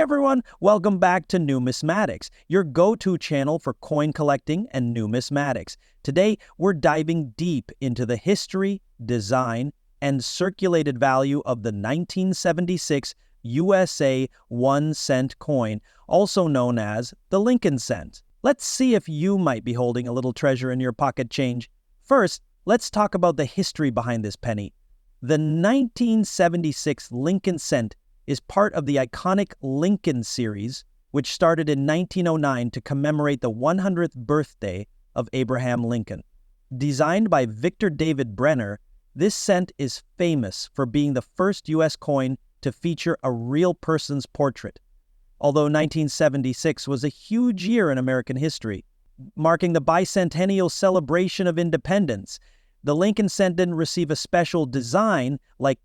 everyone, welcome back to Numismatics, your go-to channel for coin collecting and numismatics. Today, we're diving deep into the history, design, and circulated value of the 1976 USA 1-cent coin, also known as the Lincoln cent. Let's see if you might be holding a little treasure in your pocket change. First, let's talk about the history behind this penny. The 1976 Lincoln cent is part of the iconic Lincoln series, which started in 1909 to commemorate the 100th birthday of Abraham Lincoln. Designed by Victor David Brenner, this cent is famous for being the first U.S. coin to feature a real person's portrait. Although 1976 was a huge year in American history, marking the bicentennial celebration of independence, the Lincoln cent didn't receive a special design like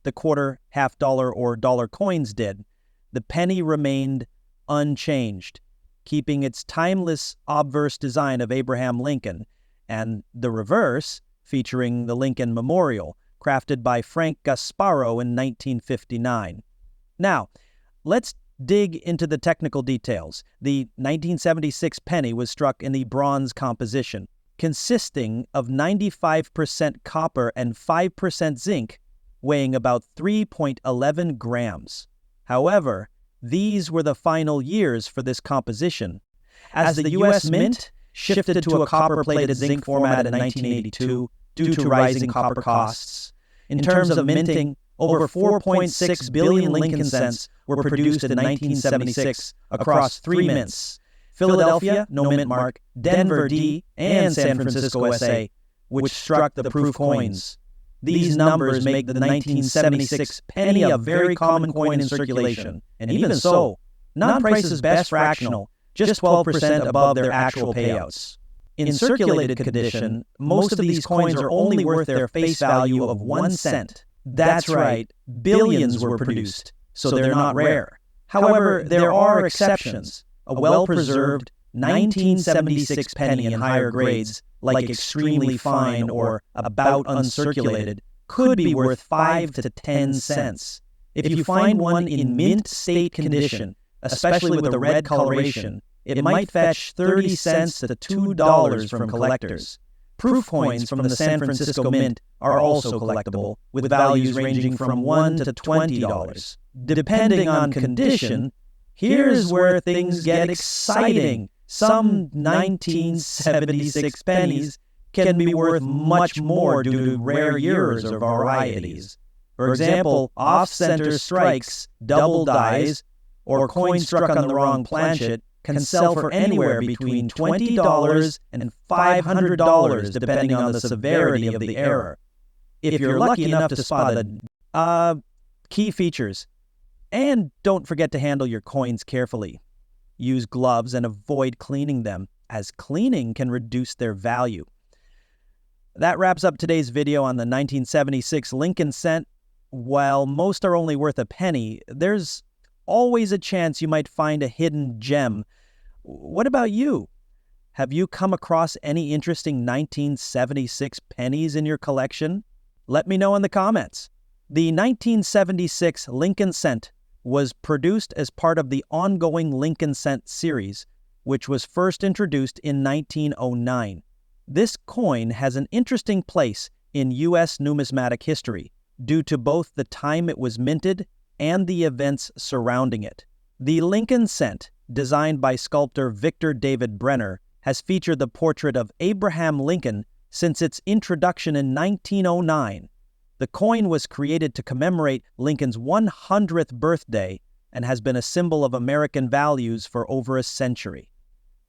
the quarter, half dollar, or dollar coins did. The penny remained unchanged, keeping its timeless obverse design of Abraham Lincoln, and the reverse featuring the Lincoln Memorial, crafted by Frank Gasparo in 1959. Now, let's dig into the technical details. The 1976 penny was struck in the bronze composition, consisting of 95% copper and 5% zinc, weighing about 3.11 grams. However, these were the final years for this composition. As the U.S. Mint shifted to a copper-plated zinc format in 1982 due to rising copper costs. In terms of minting, over 4.6 billion Lincoln cents were produced in 1976 across 3 mints: Philadelphia, no mint mark, Denver, D, and San Francisco, SA, which struck the proof coins. These numbers make the 1976 penny a very common coin in circulation, and even so, non-price is best fractional, just 12% above their actual payouts. In circulated condition, most of these coins are only worth their face value of 1 cent. That's right, billions were produced, so they're not rare. However, there are exceptions. A well-preserved 1976 penny in higher grades, like extremely fine or about uncirculated, could be worth 5 to 10 cents. If you find one in mint state condition, especially with a red coloration, it might fetch 30 cents to $2 from collectors. Proof coins from the San Francisco Mint are also collectible, with values ranging from $1 to $20. Depending on condition, here's where things get exciting. Some 1976 pennies can be worth much more due to rare years or varieties. For example, off-center strikes, double dies, or coins struck on the wrong planchet can sell for anywhere between $20 and $500 depending on the severity of the error. If you're lucky enough to spot the key features. And don't forget to handle your coins carefully. Use gloves and avoid cleaning them, as cleaning can reduce their value. That wraps up today's video on the 1976 Lincoln cent. While most are only worth a penny, there's always a chance you might find a hidden gem. What about you? Have you come across any interesting 1976 pennies in your collection? Let me know in the comments. The 1976 Lincoln cent was produced as part of the ongoing Lincoln cent series, which was first introduced in 1909. This coin has an interesting place in U.S. numismatic history due to both the time it was minted and the events surrounding it. The Lincoln cent, designed by sculptor Victor David Brenner, has featured the portrait of Abraham Lincoln since its introduction in 1909. The coin was created to commemorate Lincoln's 100th birthday and has been a symbol of American values for over a century.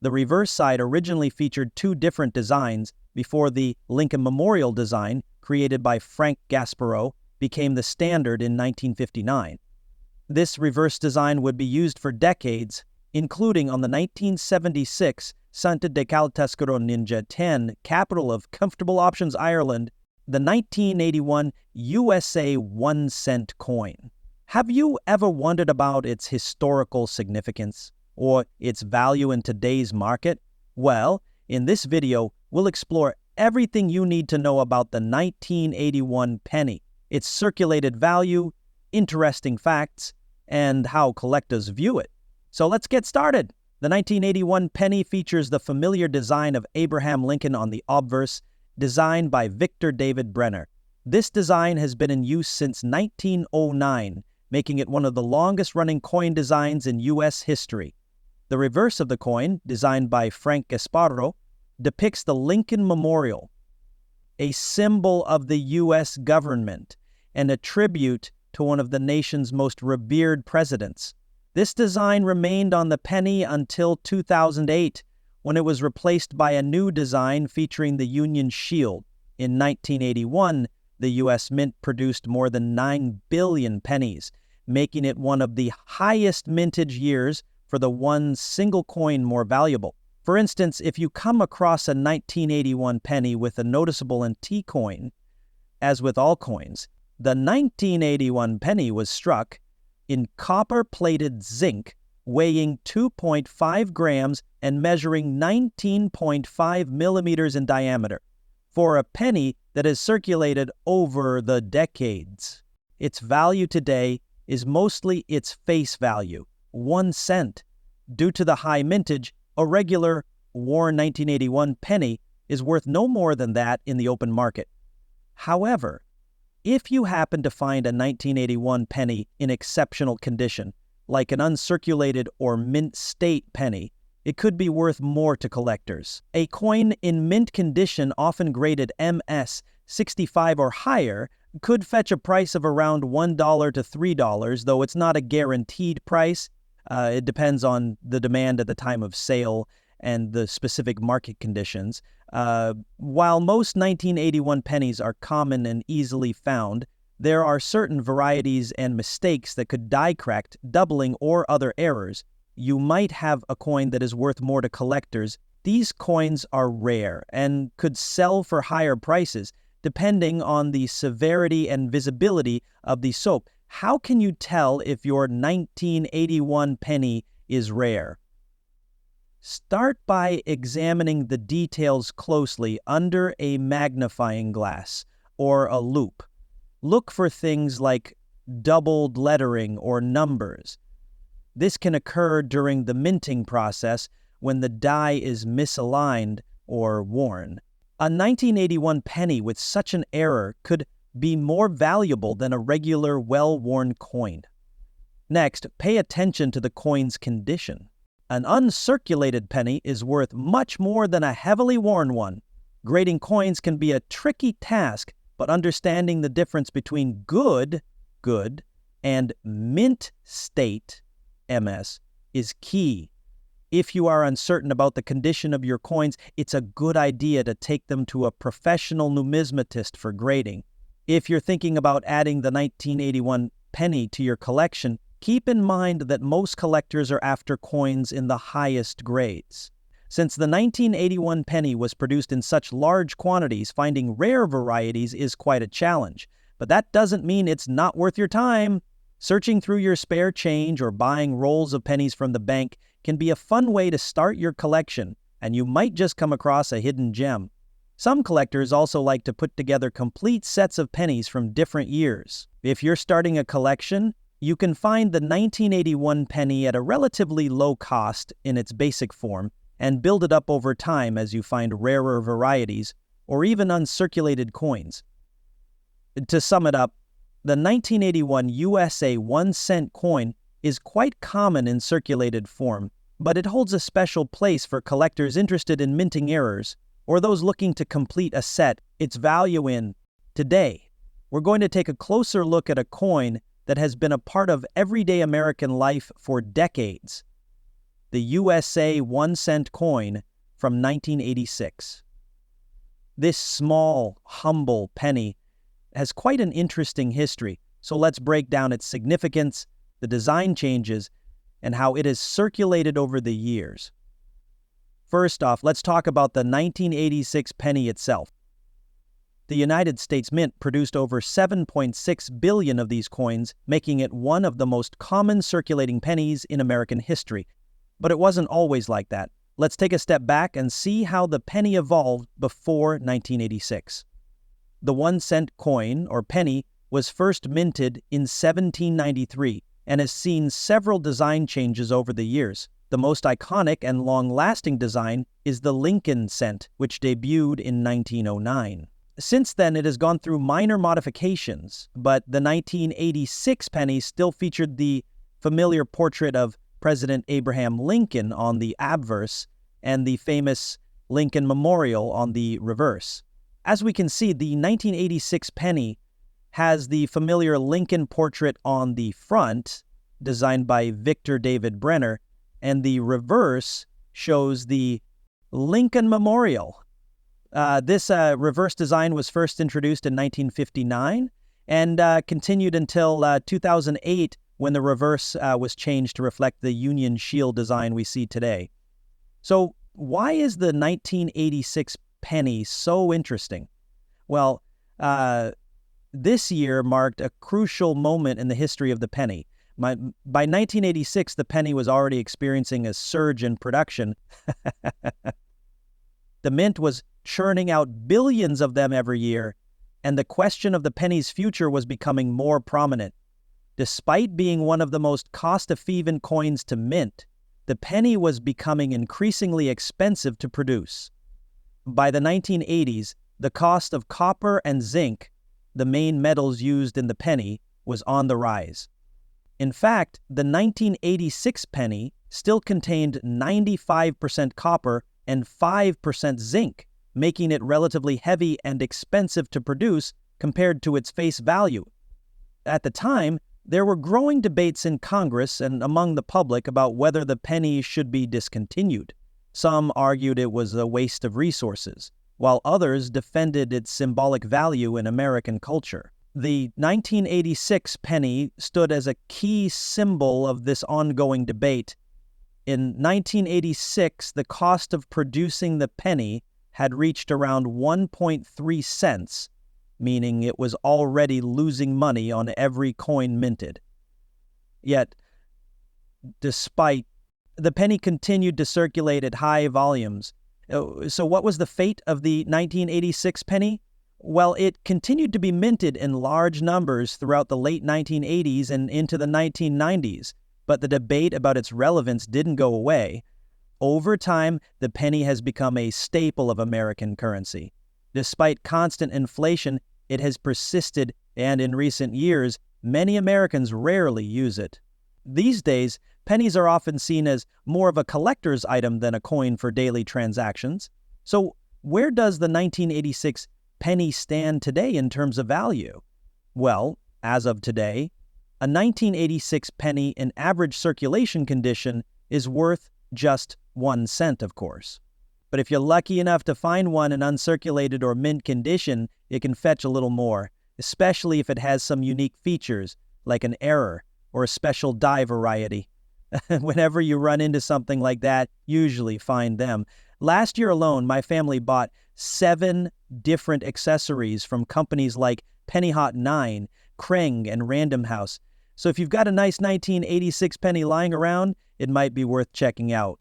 The reverse side originally featured 2 different designs before the Lincoln Memorial design, created by Frank Gasparo, became the standard in 1959. This reverse design would be used for decades, including on the 1976 Santa de Caltascuro Ninja 10, capital of Comfortable Options Ireland, the 1981 USA 1-cent coin. Have you ever wondered about its historical significance or its value in today's market? Well, in this video, we'll explore everything you need to know about the 1981 penny, its circulated value, interesting facts, and how collectors view it. So let's get started. The 1981 penny features the familiar design of Abraham Lincoln on the obverse, designed by Victor David Brenner. This design has been in use since 1909, making it one of the longest-running coin designs in U.S. history. The reverse of the coin, designed by Frank Gasparro, depicts the Lincoln Memorial, a symbol of the U.S. government and a tribute to one of the nation's most revered presidents. This design remained on the penny until 2008, when it was replaced by a new design featuring the Union Shield. In 1981, the U.S. Mint produced more than 9 billion pennies, making it one of the highest mintage years for the one single coin more valuable. For instance, if you come across a 1981 penny with a noticeable antique coin, as with all coins, the 1981 penny was struck in copper-plated zinc, weighing 2.5 grams and measuring 19.5 millimeters in diameter, for a penny that has circulated over the decades. Its value today is mostly its face value, 1 cent. Due to the high mintage, a regular worn 1981 penny is worth no more than that in the open market. However, if you happen to find a 1981 penny in exceptional condition, like an uncirculated or mint state penny, it could be worth more to collectors. A coin in mint condition, often graded MS 65 or higher, could fetch a price of around $1 to $3, though it's not a guaranteed price. It depends on the demand at the time of sale and the specific market conditions. While most 1981 pennies are common and easily found, there are certain varieties and mistakes that could die cracked, doubling, or other errors. You might have a coin that is worth more to collectors. These coins are rare and could sell for higher prices, depending on the severity and visibility of the soap. How can you tell if your 1981 penny is rare? Start by examining the details closely under a magnifying glass or a loupe. Look for things like doubled lettering or numbers. This can occur during the minting process when the die is misaligned or worn. A 1981 penny with such an error could be more valuable than a regular, well-worn coin. Next, pay attention to the coin's condition. An uncirculated penny is worth much more than a heavily worn one. Grading coins can be a tricky task, but understanding the difference between good, and mint state, MS, is key. If you are uncertain about the condition of your coins, it's a good idea to take them to a professional numismatist for grading. If you're thinking about adding the 1981 penny to your collection, keep in mind that most collectors are after coins in the highest grades. Since the 1981 penny was produced in such large quantities, finding rare varieties is quite a challenge. But that doesn't mean it's not worth your time. Searching through your spare change or buying rolls of pennies from the bank can be a fun way to start your collection, and you might just come across a hidden gem. Some collectors also like to put together complete sets of pennies from different years. If you're starting a collection, you can find the 1981 penny at a relatively low cost in its basic form and build it up over time as you find rarer varieties or even uncirculated coins. To sum it up, the 1981 USA 1-cent coin is quite common in circulated form, but it holds a special place for collectors interested in minting errors or those looking to complete a set its value in. Today, we're going to take a closer look at a coin that has been a part of everyday American life for decades. The USA 1-cent coin from 1986. This small, humble penny has quite an interesting history, so let's break down its significance, the design changes, and how it has circulated over the years. First off, let's talk about the 1986 penny itself. The United States Mint produced over 7.6 billion of these coins, making it one of the most common circulating pennies in American history. But it wasn't always like that. Let's take a step back and see how the penny evolved before 1986. The 1-cent coin, or penny, was first minted in 1793 and has seen several design changes over the years. The most iconic and long-lasting design is the Lincoln cent, which debuted in 1909. Since then, it has gone through minor modifications, but the 1986 penny still featured the familiar portrait of President Abraham Lincoln on the obverse and the famous Lincoln Memorial on the reverse. As we can see, the 1986 penny has the familiar Lincoln portrait on the front, designed by Victor David Brenner, and the reverse shows the Lincoln Memorial. This reverse design was first introduced in 1959 and continued until 2008 when the reverse was changed to reflect the Union Shield design we see today. So why is the 1986 penny so interesting? Well, this year marked a crucial moment in the history of the penny. By 1986, the penny was already experiencing a surge in production. The mint was churning out billions of them every year, and the question of the penny's future was becoming more prominent. Despite being one of the most cost-effective coins to mint, the penny was becoming increasingly expensive to produce. By the 1980s, the cost of copper and zinc, the main metals used in the penny, was on the rise. In fact, the 1986 penny still contained 95% copper and 5% zinc, making it relatively heavy and expensive to produce compared to its face value. At the time, there were growing debates in Congress and among the public about whether the penny should be discontinued. Some argued it was a waste of resources, while others defended its symbolic value in American culture. The 1986 penny stood as a key symbol of this ongoing debate. In 1986, the cost of producing the penny had reached around 1.3 cents, meaning it was already losing money on every coin minted. Yet, despite the penny continued to circulate at high volumes. So what was the fate of the 1986 penny? Well, it continued to be minted in large numbers throughout the late 1980s and into the 1990s, but the debate about its relevance didn't go away. Over time, the penny has become a staple of American currency. Despite constant inflation, it has persisted, and in recent years, many Americans rarely use it. These days, pennies are often seen as more of a collector's item than a coin for daily transactions. So, where does the 1986 penny stand today in terms of value? Well, as of today, a 1986 penny in average circulation condition is worth just 1 cent, of course. But if you're lucky enough to find one in uncirculated or mint condition, it can fetch a little more, especially if it has some unique features, like an error or a special die variety. Whenever you run into something like that, usually find them. Last year alone, my family bought 7 different accessories from companies like Penny Hot 9, Kreng, and Random House. So if you've got a nice 1986 penny lying around, it might be worth checking out.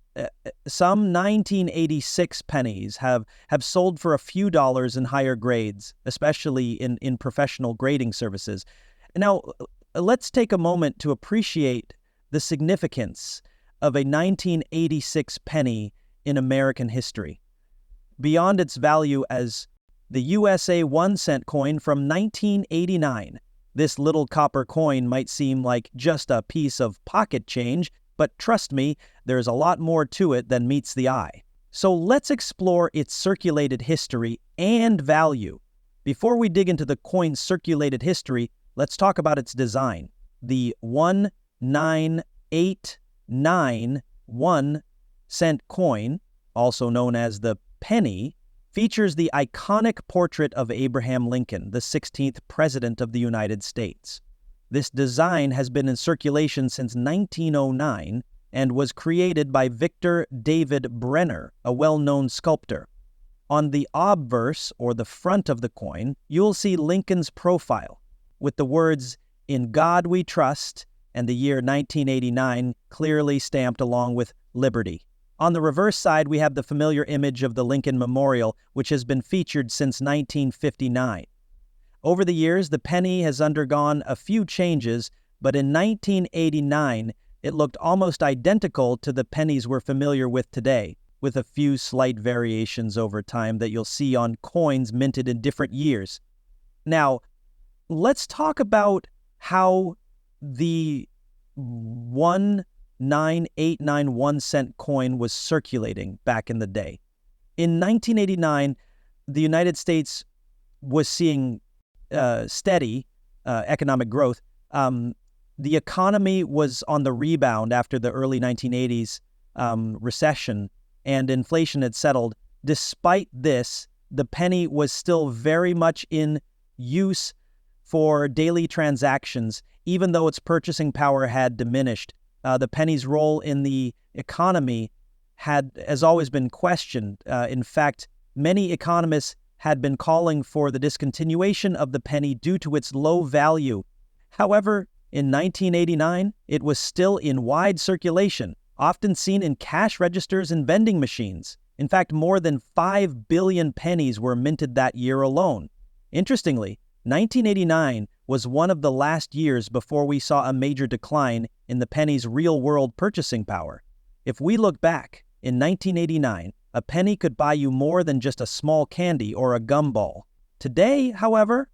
Some 1986 pennies have sold for a few dollars in higher grades, especially in professional grading services. Now, let's take a moment to appreciate the significance of a 1986 penny in American history. Beyond its value as the USA 1 cent coin from 1989, this little copper coin might seem like just a piece of pocket change, but trust me, there's a lot more to it than meets the eye. So let's explore its circulated history and value. Before we dig into the coin's circulated history, let's talk about its design. The 1989 1 cent coin, also known as the penny, features the iconic portrait of Abraham Lincoln, the 16th President of the United States. This design has been in circulation since 1909 and was created by Victor David Brenner, a well-known sculptor. On the obverse, or the front of the coin, you'll see Lincoln's profile, with the words, "In God We Trust," and the year 1989 clearly stamped along with liberty. On the reverse side, we have the familiar image of the Lincoln Memorial, which has been featured since 1959. Over the years, the penny has undergone a few changes, but in 1989, it looked almost identical to the pennies we're familiar with today, with a few slight variations over time that you'll see on coins minted in different years. Now, let's talk about how the 19891 cent coin was circulating back in the day. In 1989, the United States was seeing steady economic growth. The economy was on the rebound after the early 1980s recession, and inflation had settled. Despite this, the penny was still very much in use for daily transactions, even though its purchasing power had diminished. The penny's role in the economy has always been questioned. In fact, many economists had been calling for the discontinuation of the penny due to its low value. However, in 1989, it was still in wide circulation, often seen in cash registers and vending machines. In fact, more than 5 billion pennies were minted that year alone. Interestingly, 1989 was one of the last years before we saw a major decline in the penny's real-world purchasing power. If we look back, in 1989, a penny could buy you more than just a small candy or a gumball. Today, however,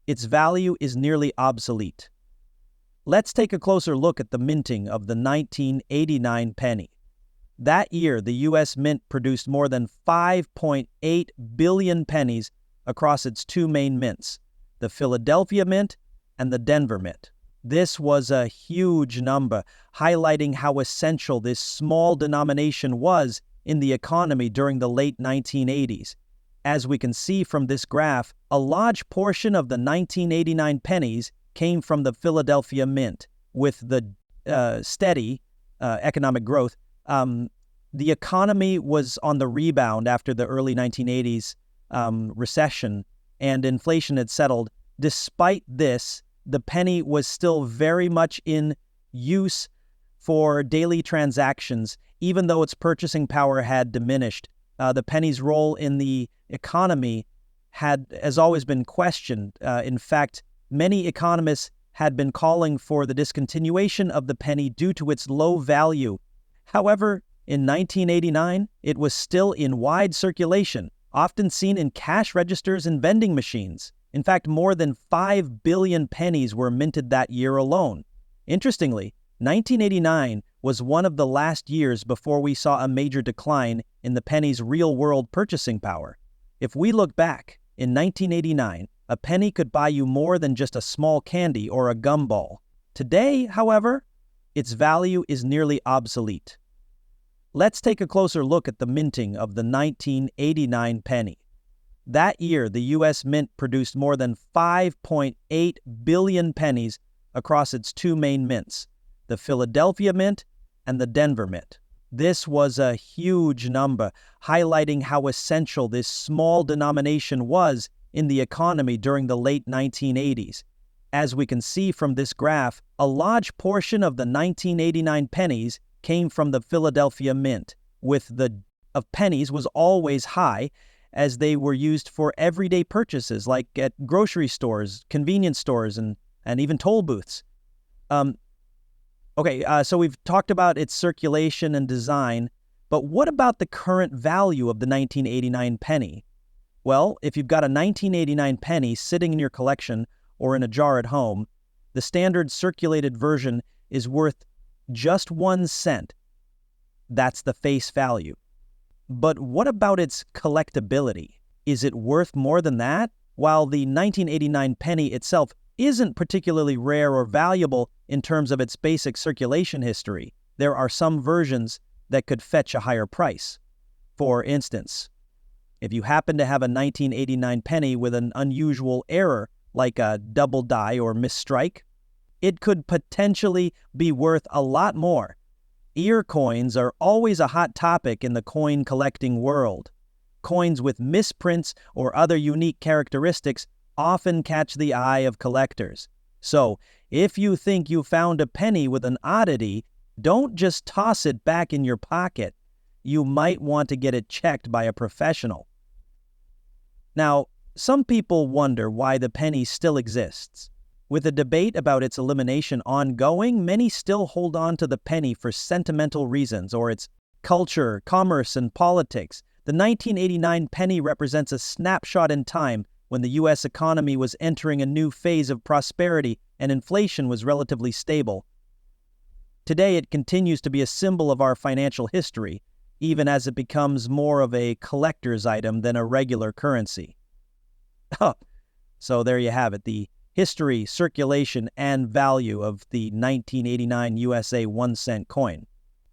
its value is nearly obsolete. Let's take a closer look at the minting of the 1989 penny. That year, the U.S. Mint produced more than 5.8 billion pennies across its two main mints, the Philadelphia Mint and the Denver Mint. This was a huge number, highlighting how essential this small denomination was in the economy during the late 1980s. As we can see from this graph, a large portion of the 1989 pennies came from the Philadelphia Mint. With the steady economic growth, the economy was on the rebound after the early 1980s recession, and inflation had settled. Despite this, the penny was still very much in use for daily transactions, even though its purchasing power had diminished. The penny's role in the economy has always been questioned. In fact, many economists had been calling for the discontinuation of the penny due to its low value. However, in 1989, it was still in wide circulation, often seen in cash registers and vending machines. In fact, more than 5 billion pennies were minted that year alone. Interestingly, 1989 was one of the last years before we saw a major decline in the penny's real-world purchasing power. If we look back, in 1989, a penny could buy you more than just a small candy or a gumball. Today, however, its value is nearly obsolete. Let's take a closer look at the minting of the 1989 penny. That year, the U.S. Mint produced more than 5.8 billion pennies across its two main mints, the Philadelphia Mint and the Denver Mint. This was a huge number, highlighting how essential this small denomination was in the economy during the late 1980s. As we can see from this graph, a large portion of the 1989 pennies came from the Philadelphia Mint, with the of pennies was always high, as they were used for everyday purchases like at grocery stores, convenience stores, and even toll booths. So we've talked about its circulation and design, but what about the current value of the 1989 penny? Well, if you've got a 1989 penny sitting in your collection or in a jar at home, the standard circulated version is worth just 1 cent. That's the face value. But what about its collectability? Is it worth more than that? While the 1989 penny itself isn't particularly rare or valuable in terms of its basic circulation history, there are some versions that could fetch a higher price. For instance, if you happen to have a 1989 penny with an unusual error, like a double die or misstrike, it could potentially be worth a lot more. Ear coins are always a hot topic in the coin collecting world. Coins with misprints or other unique characteristics often catch the eye of collectors. So, if you think you found a penny with an oddity, don't just toss it back in your pocket. You might want to get it checked by a professional. Now, some people wonder why the penny still exists. With a debate about its elimination ongoing, many still hold on to the penny for sentimental reasons or its culture, commerce, and politics. The 1989 penny represents a snapshot in time when the U.S. economy was entering a new phase of prosperity and inflation was relatively stable. Today, it continues to be a symbol of our financial history, even as it becomes more of a collector's item than a regular currency. So there you have it, the history, circulation, and value of the 1989 USA 1-cent coin.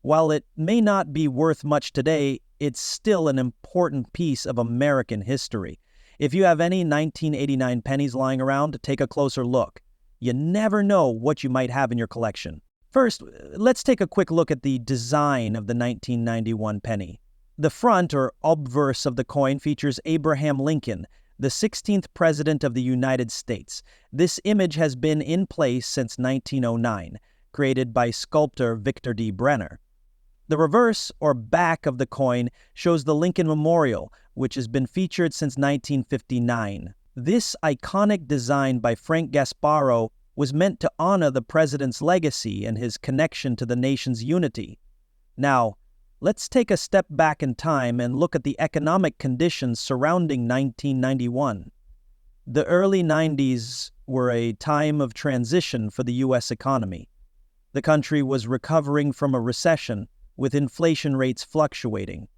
While it may not be worth much today, it's still an important piece of American history. If you have any 1989 pennies lying around, take a closer look. You never know what you might have in your collection. First, let's take a quick look at the design of the 1991 penny. The front, or obverse, of the coin features Abraham Lincoln, the 16th President of the United States. This image has been in place since 1909, created by sculptor Victor D. Brenner. The reverse, or back, of the coin shows the Lincoln Memorial, which has been featured since 1959. This iconic design by Frank Gasparro was meant to honor the president's legacy and his connection to the nation's unity. Now, let's take a step back in time and look at the economic conditions surrounding 1991. The early 90s were a time of transition for the U.S. economy. The country was recovering from a recession, with inflation rates fluctuating.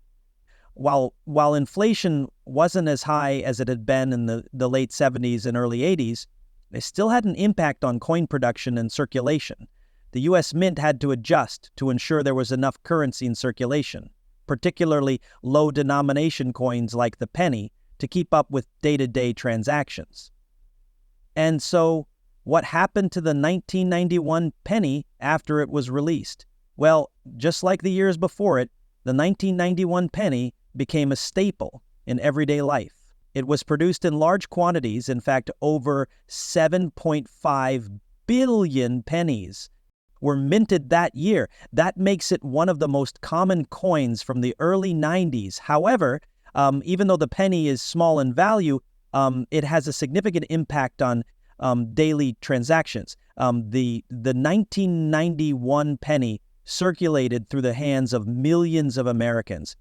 While inflation wasn't as high as it had been in the late 70s and early 80s, it still had an impact on coin production and circulation. The U.S. Mint had to adjust to ensure there was enough currency in circulation, particularly low-denomination coins like the penny, to keep up with day-to-day transactions. And so, what happened to the 1991 penny after it was released? Well, just like the years before it, the 1991 penny became a staple in everyday life. It was produced in large quantities, in fact, over 7.5 billion pennies were minted that year. That makes it one of the most common coins from the early 90s. However, even though the penny is small in value, it has a significant impact on daily transactions. The 1991 penny circulated through the hands of millions of Americans.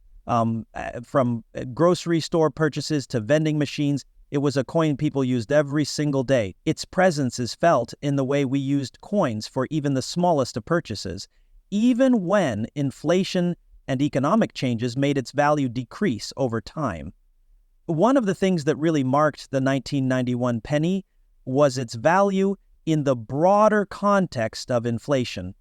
From grocery store purchases to vending machines, it was a coin people used every single day. Its presence is felt in the way we used coins for even the smallest of purchases, even when inflation and economic changes made its value decrease over time. One of the things that really marked the 1991 penny was its value in the broader context of inflation.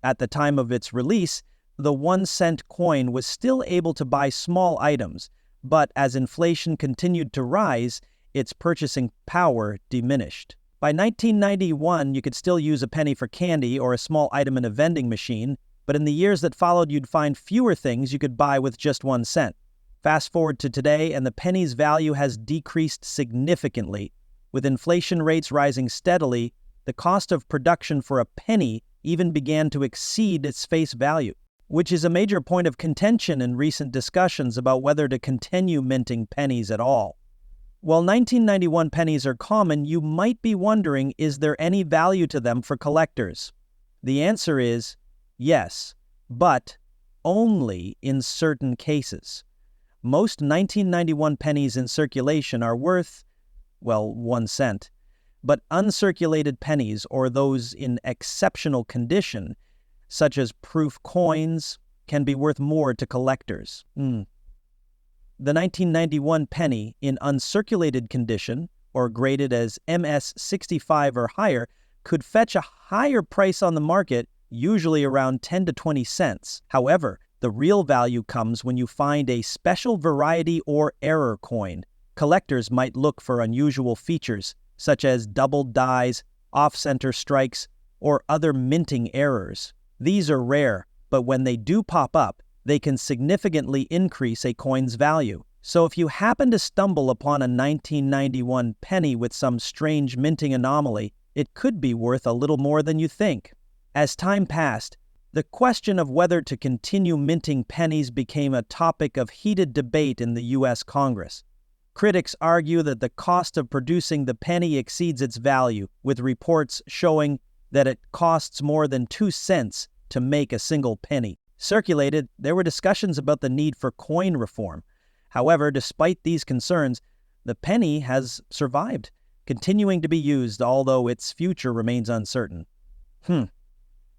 At the time of its release, the 1-cent coin was still able to buy small items, but as inflation continued to rise, its purchasing power diminished. By 1991, you could still use a penny for candy or a small item in a vending machine, but in the years that followed, you'd find fewer things you could buy with just 1 cent. Fast forward to today, and the penny's value has decreased significantly. With inflation rates rising steadily, the cost of production for a penny even began to exceed its face value, which is a major point of contention in recent discussions about whether to continue minting pennies at all. While 1991 pennies are common, you might be wondering, is there any value to them for collectors? The answer is yes, but only in certain cases. Most 1991 pennies in circulation are worth, 1 cent. But uncirculated pennies, or those in exceptional condition, such as proof coins, can be worth more to collectors. The 1991 penny in uncirculated condition, or graded as MS 65 or higher, could fetch a higher price on the market, usually around 10 to 20 cents. However, the real value comes when you find a special variety or error coin. Collectors might look for unusual features, such as doubled dies, off-center strikes, or other minting errors. These are rare, but when they do pop up, they can significantly increase a coin's value. So if you happen to stumble upon a 1991 penny with some strange minting anomaly, it could be worth a little more than you think. As time passed, the question of whether to continue minting pennies became a topic of heated debate in the U.S. Congress. Critics argue that the cost of producing the penny exceeds its value, with reports showing that it costs more than 2 cents to make a single penny. Circulated, there were discussions about the need for coin reform. However, despite these concerns, the penny has survived, continuing to be used, although its future remains uncertain.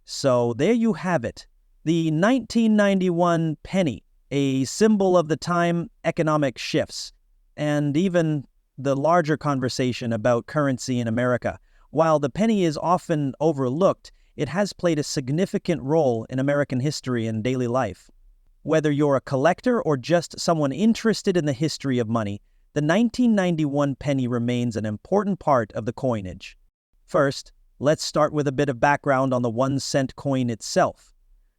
So there you have it. The 1991 penny, a symbol of the time economic shifts, and even the larger conversation about currency in America. While the penny is often overlooked, it has played a significant role in American history and daily life. Whether you're a collector or just someone interested in the history of money, the 1991 penny remains an important part of the coinage. First, let's start with a bit of background on the 1-cent coin itself.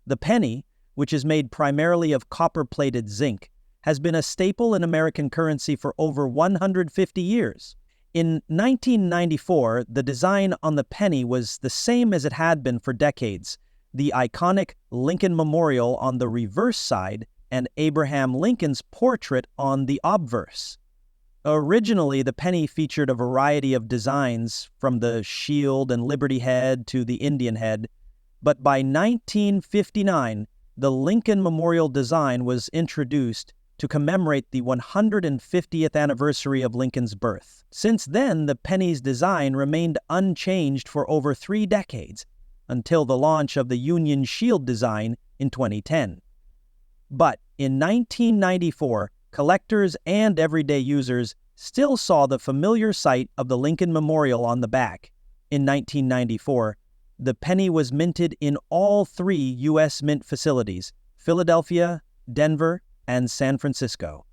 The penny, which is made primarily of copper-plated zinc, has been a staple in American currency for over 150 years. In 1994, the design on the penny was the same as it had been for decades: the iconic Lincoln Memorial on the reverse side and Abraham Lincoln's portrait on the obverse. Originally, the penny featured a variety of designs, from the shield and liberty head to the Indian head, but by 1959, the Lincoln Memorial design was introduced to commemorate the 150th anniversary of Lincoln's birth. Since then, the penny's design remained unchanged for over 3 decades, until the launch of the Union Shield design in 2010. But in 1994, collectors and everyday users still saw the familiar sight of the Lincoln Memorial on the back. In 1994, the penny was minted in all 3 U.S. mint facilities: Philadelphia, Denver, and San Francisco.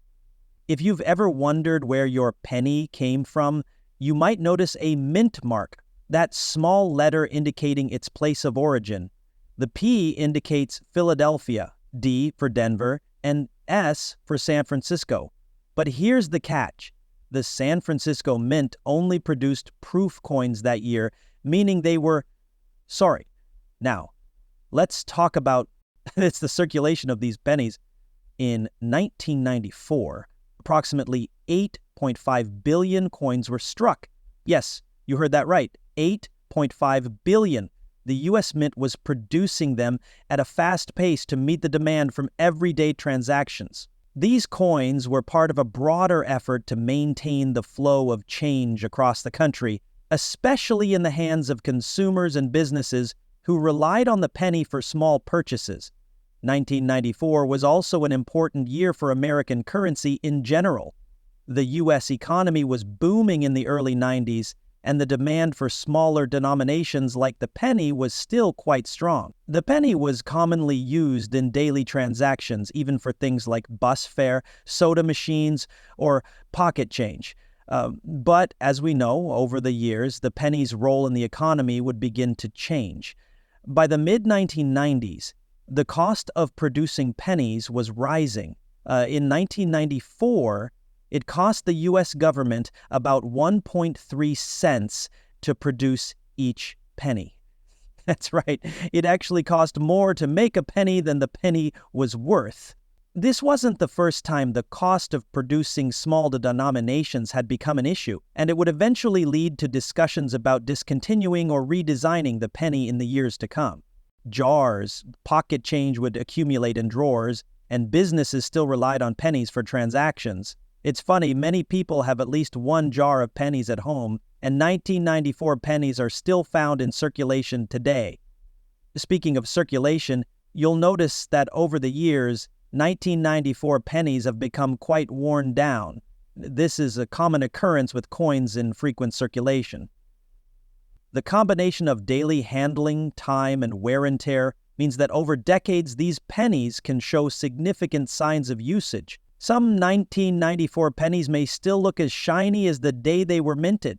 If you've ever wondered where your penny came from, you might notice a mint mark, that small letter indicating its place of origin. The P indicates Philadelphia, D for Denver, and S for San Francisco. But here's the catch. The San Francisco Mint only produced proof coins that year, meaning they were sorry. Now, let's talk about it's the circulation of these pennies. In 1994, approximately 8.5 billion coins were struck. Yes, you heard that right, 8.5 billion. The U.S. Mint was producing them at a fast pace to meet the demand from everyday transactions. These coins were part of a broader effort to maintain the flow of change across the country, especially in the hands of consumers and businesses who relied on the penny for small purchases. 1994 was also an important year for American currency in general. The U.S. economy was booming in the early 90s, and the demand for smaller denominations like the penny was still quite strong. The penny was commonly used in daily transactions, even for things like bus fare, soda machines, or pocket change. But as we know, over the years, the penny's role in the economy would begin to change. By the mid-1990s, the cost of producing pennies was rising. In 1994, it cost the U.S. government about 1.3 cents to produce each penny. That's right, it actually cost more to make a penny than the penny was worth. This wasn't the first time the cost of producing small denominations had become an issue, and it would eventually lead to discussions about discontinuing or redesigning the penny in the years to come. Jars, pocket change would accumulate in drawers, and businesses still relied on pennies for transactions. It's funny, many people have at least one jar of pennies at home, and 1994 pennies are still found in circulation today. Speaking of circulation, you'll notice that over the years, 1994 pennies have become quite worn down. This is a common occurrence with coins in frequent circulation. The combination of daily handling, time, and wear and tear means that over decades these pennies can show significant signs of usage. Some 1994 pennies may still look as shiny as the day they were minted,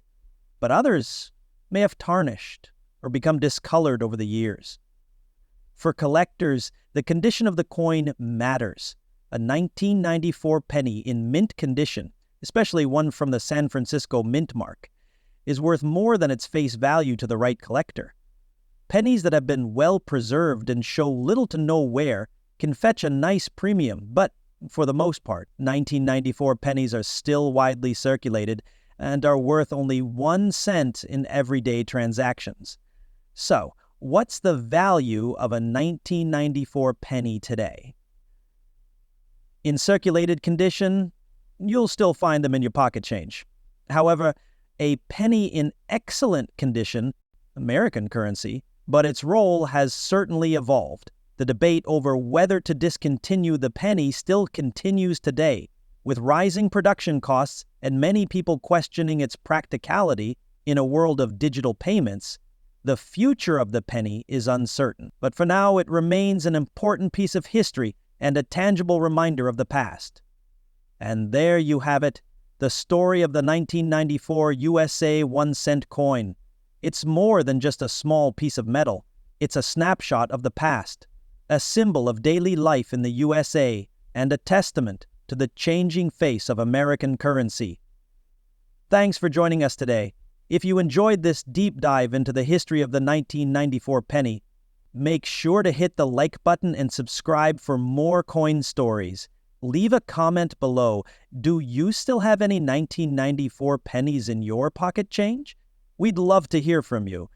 but others may have tarnished or become discolored over the years. For collectors, the condition of the coin matters. A 1994 penny in mint condition, especially one from the San Francisco mint mark, is worth more than its face value to the right collector. Pennies that have been well preserved and show little to no wear can fetch a nice premium, but For the most part, 1994 pennies are still widely circulated and are worth only 1 cent in everyday transactions. So, what's the value of a 1994 penny today? In circulated condition, you'll still find them in your pocket change. However, a penny in excellent condition, American currency, but its role has certainly evolved. The debate over whether to discontinue the penny still continues today, with rising production costs and many people questioning its practicality in a world of digital payments. The future of the penny is uncertain, but for now it remains an important piece of history and a tangible reminder of the past. And there you have it, the story of the 1994 USA 1-cent coin. It's more than just a small piece of metal. It's a snapshot of the past, a symbol of daily life in the USA, and a testament to the changing face of American currency. Thanks for joining us today. If you enjoyed this deep dive into the history of the 1994 penny, make sure to hit the like button and subscribe for more coin stories. Leave a comment below. Do you still have any 1994 pennies in your pocket change? We'd love to hear from you.